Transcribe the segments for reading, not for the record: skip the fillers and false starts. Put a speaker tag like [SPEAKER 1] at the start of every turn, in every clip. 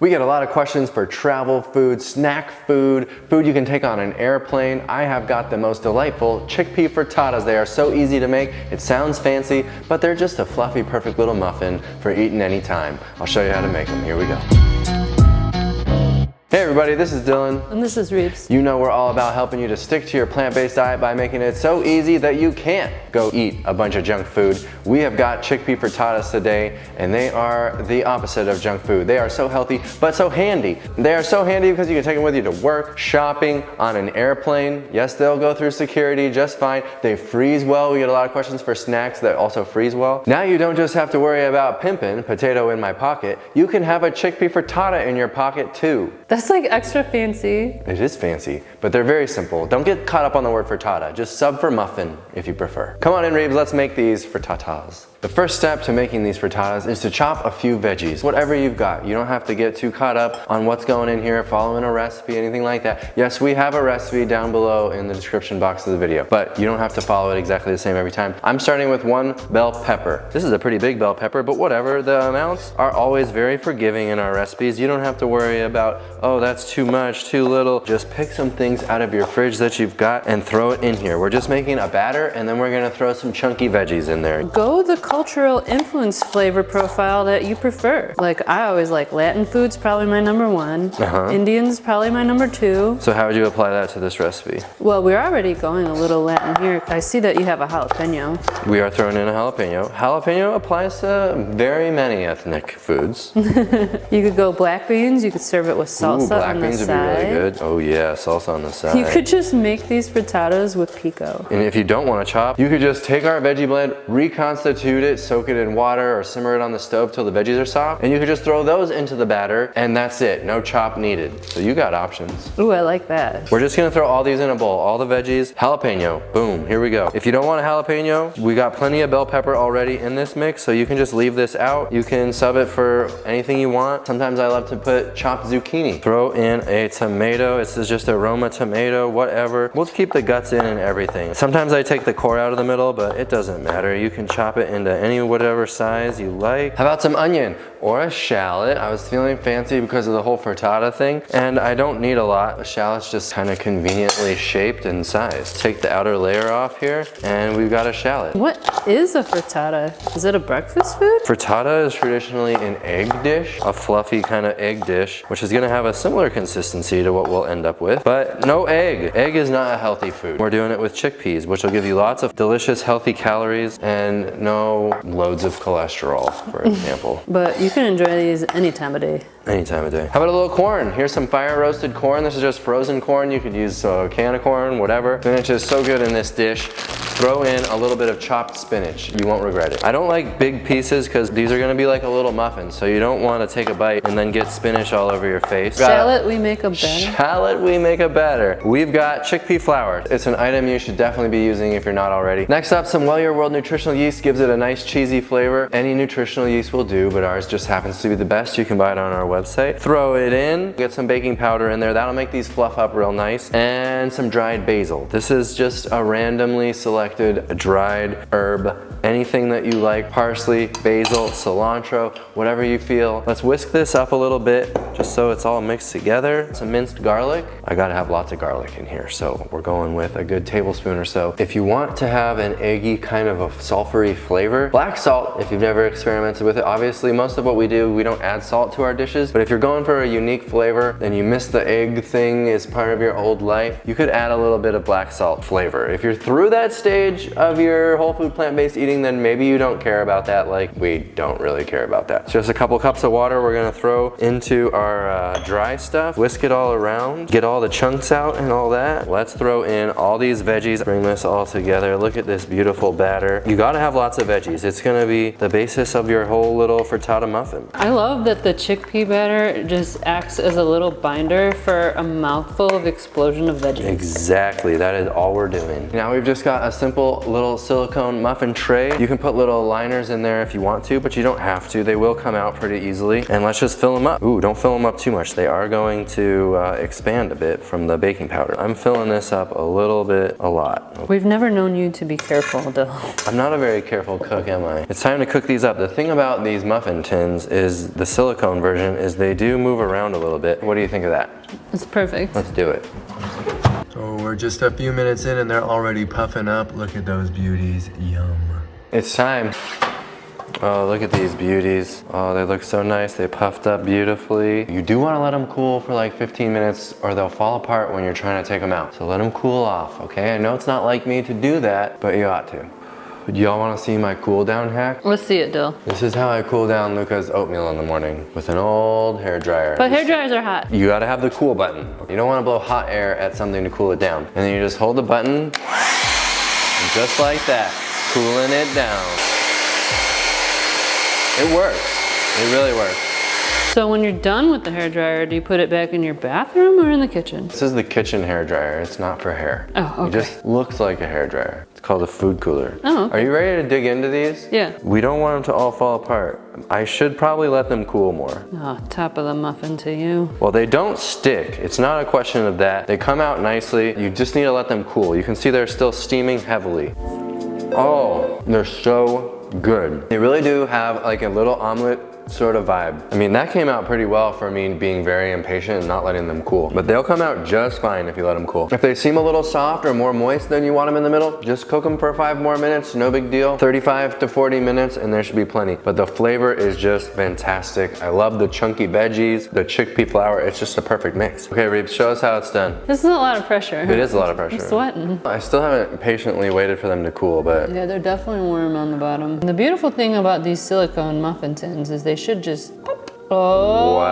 [SPEAKER 1] We get a lot of questions for travel food, snack food, food you can take on an airplane. I have got the most delightful chickpea frittatas. They are so easy to make. It sounds fancy, but they're just a fluffy, perfect little muffin for eating anytime. I'll show you how to make them. Here we go. Hey everybody, this is Dylan.
[SPEAKER 2] And this is Reeves.
[SPEAKER 1] You know we're all about helping you to stick to your plant-based diet by making it so easy that you can't go eat a bunch of junk food. We have got chickpea frittatas today, and they are the opposite of junk food. They are so healthy, but so handy. They are so handy because you can take them with you to work, shopping, on an airplane. Yes, they'll go through security just fine. They freeze well. We get a lot of questions for snacks that also freeze well. Now you don't just have to worry about pimping, potato in my pocket. You can have a chickpea frittata in your pocket too.
[SPEAKER 2] That's like extra fancy.
[SPEAKER 1] It is fancy, but they're very simple. Don't get caught up on the word frittata. Just sub for muffin if you prefer. Come on in, Reeves, let's make these frittatas. The first step to making these frittatas is to chop a few veggies, whatever you've got. You don't have to get too caught up on what's going in here, following a recipe, anything like that. Yes, we have a recipe down below in the description box of the video, but you don't have to follow it exactly the same every time. I'm starting with 1 bell pepper. This is a pretty big bell pepper, but whatever. The amounts are always very forgiving in our recipes. You don't have to worry about, oh, that's too much, too little. Just pick some things out of your fridge that you've got and throw it in here. We're just making a batter, and then we're gonna throw some chunky veggies in there.
[SPEAKER 2] Go the cultural influence flavor profile that you prefer. Like, I always like Latin foods, probably my number 1. Indians, probably my number 2.
[SPEAKER 1] So how would you apply that to this recipe?
[SPEAKER 2] Well, we're already going a little Latin here. I see that you have a jalapeno.
[SPEAKER 1] We are throwing in a jalapeno. Jalapeno applies to very many ethnic foods.
[SPEAKER 2] You could go black beans. You could serve it with salsa.
[SPEAKER 1] Ooh, black
[SPEAKER 2] on the
[SPEAKER 1] beans would
[SPEAKER 2] side.
[SPEAKER 1] be really good. Oh yeah, salsa on the side.
[SPEAKER 2] You could just make these frittatas with pico.
[SPEAKER 1] And if you don't want to chop, you could just take our veggie blend, reconstitute it, soak it in water, or simmer it on the stove till the veggies are soft, and you could just throw those into the batter, and that's it. No chop needed. So you got options.
[SPEAKER 2] Ooh, I like that.
[SPEAKER 1] We're just gonna throw all these in a bowl, all the veggies, jalapeno, boom, here we go. If you don't want a jalapeno, we got plenty of bell pepper already in this mix, so you can just leave this out. You can sub it for anything you want. Sometimes I love to put chopped zucchini. Throw in a tomato. This is just a Roma tomato, whatever. We'll keep the guts in and everything. Sometimes I take the core out of the middle, but it doesn't matter. You can chop it into any whatever size you like. How about some onion or a shallot? I was feeling fancy because of the whole frittata thing, and I don't need a lot. A shallot's just kind of conveniently shaped and sized. Take the outer layer off here, and we've got a shallot.
[SPEAKER 2] What is a frittata? Is it a breakfast food?
[SPEAKER 1] Frittata is traditionally an egg dish, a fluffy kind of egg dish, which is gonna have a similar consistency to what we'll end up with, but no egg. Egg is not a healthy food. We're doing it with chickpeas, which will give you lots of delicious, healthy calories and no loads of cholesterol, for example.
[SPEAKER 2] But you can enjoy these any time of day.
[SPEAKER 1] Any time of day. How about a little corn? Here's some fire roasted corn. This is just frozen corn. You could use a can of corn, whatever. Spinach is so good in this dish. Throw in a little bit of chopped spinach. You won't regret it. I don't like big pieces because these are gonna be like a little muffin, so you don't wanna take a bite and then get spinach all over your face.
[SPEAKER 2] Shallot, we make a batter.
[SPEAKER 1] Shallot, we make a batter. We've got chickpea flour. It's an item you should definitely be using if you're not already. Next up, some Well Your World nutritional yeast gives it a nice cheesy flavor. Any nutritional yeast will do, but ours just happens to be the best. You can buy it on our website. Throw it in, get some baking powder in there. That'll make these fluff up real nice. And some dried basil. This is just a randomly selected dried herb. Anything that you like, parsley, basil, cilantro, whatever you feel. Let's whisk this up a little bit just so it's all mixed together. Some minced garlic. I gotta have lots of garlic in here, so we're going with a good tablespoon or so. If you want to have an eggy kind of a sulfury flavor, black salt, if you've never experimented with it, obviously most of what we do, we don't add salt to our dishes, but if you're going for a unique flavor and you miss the egg thing as part of your old life, you could add a little bit of black salt flavor. If you're through that stage of your whole food plant-based eating, then maybe you don't care about that. Like, we don't really care about that. Just a couple cups of water we're gonna throw into our dry stuff, whisk it all around, get all the chunks out and all that. Let's throw in all these veggies, bring this all together. Look at this beautiful batter. You gotta have lots of veggies. It's gonna be the basis of your whole little frittata muffin.
[SPEAKER 2] I love that the chickpea batter just acts as a little binder for a mouthful of explosion of veggies.
[SPEAKER 1] Exactly, that is all we're doing. Now we've just got a simple little silicone muffin tray. You can put little liners in there if you want to, but you don't have to. They will come out pretty easily. And let's just fill them up. Ooh, don't fill them them up too much. They are going to expand a bit from the baking powder. I'm filling this up a little bit, a lot.
[SPEAKER 2] We've never known you to be careful, Dill.
[SPEAKER 1] I'm not a very careful cook, am I? It's time to cook these up. The thing about these muffin tins is the silicone version is they do move around a little bit. What do you think of that?
[SPEAKER 2] It's perfect.
[SPEAKER 1] Let's do it. So we're just a few minutes in and they're already puffing up. Look at those beauties. Yum. It's time. Oh, look at these beauties. Oh, they look so nice. They puffed up beautifully. You do want to let them cool for like 15 minutes or they'll fall apart when you're trying to take them out. So let them cool off, okay? I know it's not like me to do that, but you ought to. Do y'all want to see my cool down hack?
[SPEAKER 2] Let's see it, Dill.
[SPEAKER 1] This is how I cool down Luca's oatmeal in the morning with an old hair dryer.
[SPEAKER 2] But hair dryers are hot.
[SPEAKER 1] You gotta have the cool button. You don't want to blow hot air at something to cool it down. And then you just hold the button, and just like that, cooling it down. It works. It really works.
[SPEAKER 2] So when you're done with the hair dryer, do you put it back in your bathroom or in the kitchen?
[SPEAKER 1] This is the kitchen hair dryer. It's not for hair.
[SPEAKER 2] Oh, okay.
[SPEAKER 1] It just looks like a hair dryer. It's called a food cooler.
[SPEAKER 2] Oh, okay.
[SPEAKER 1] Are you ready to dig into these?
[SPEAKER 2] Yeah.
[SPEAKER 1] We don't want them to all fall apart. I should probably let them cool more.
[SPEAKER 2] Oh, top of the muffin to you.
[SPEAKER 1] Well, they don't stick. It's not a question of that. They come out nicely. You just need to let them cool. You can see they're still steaming heavily. Oh, they're so good. They really do have like a little omelet sort of vibe. I mean, that came out pretty well for me being very impatient and not letting them cool. But they'll come out just fine if you let them cool. If they seem a little soft or more moist than you want them in the middle, just cook them for 5 more minutes, no big deal. 35 to 40 minutes and there should be plenty. But the flavor is just fantastic. I love the chunky veggies, the chickpea flour. It's just a perfect mix. Okay, Reeb, show us how it's done.
[SPEAKER 2] This is a lot of pressure.
[SPEAKER 1] It is a lot of pressure.
[SPEAKER 2] I'm sweating.
[SPEAKER 1] I still haven't patiently waited for them to cool, but
[SPEAKER 2] Yeah, they're definitely warm on the bottom. And the beautiful thing about these silicone muffin tins is they should just pop. Oh.
[SPEAKER 1] wow.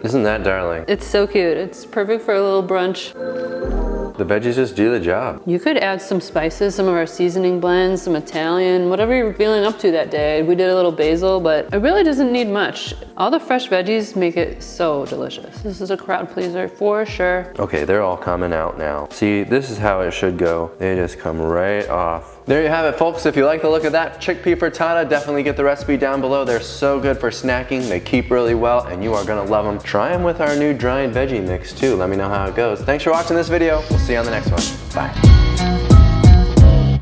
[SPEAKER 1] Isn't that darling?
[SPEAKER 2] It's so cute. It's perfect for a little brunch.
[SPEAKER 1] The veggies just do the job.
[SPEAKER 2] You could add some spices, some of our seasoning blends, some Italian, whatever you're feeling up to that day. We did a little basil, but it really doesn't need much. All the fresh veggies make it so delicious. This is a crowd pleaser for sure.
[SPEAKER 1] Okay, they're all coming out now. See, this is how it should go. They just come right off. There you have it, folks. If you like the look of that chickpea frittata, definitely get the recipe down below. They're so good for snacking. They keep really well, and you are gonna love them. Try them with our new dry and veggie mix too. Let me know how it goes. Thanks for watching this video. We'll see you on the next one. Bye.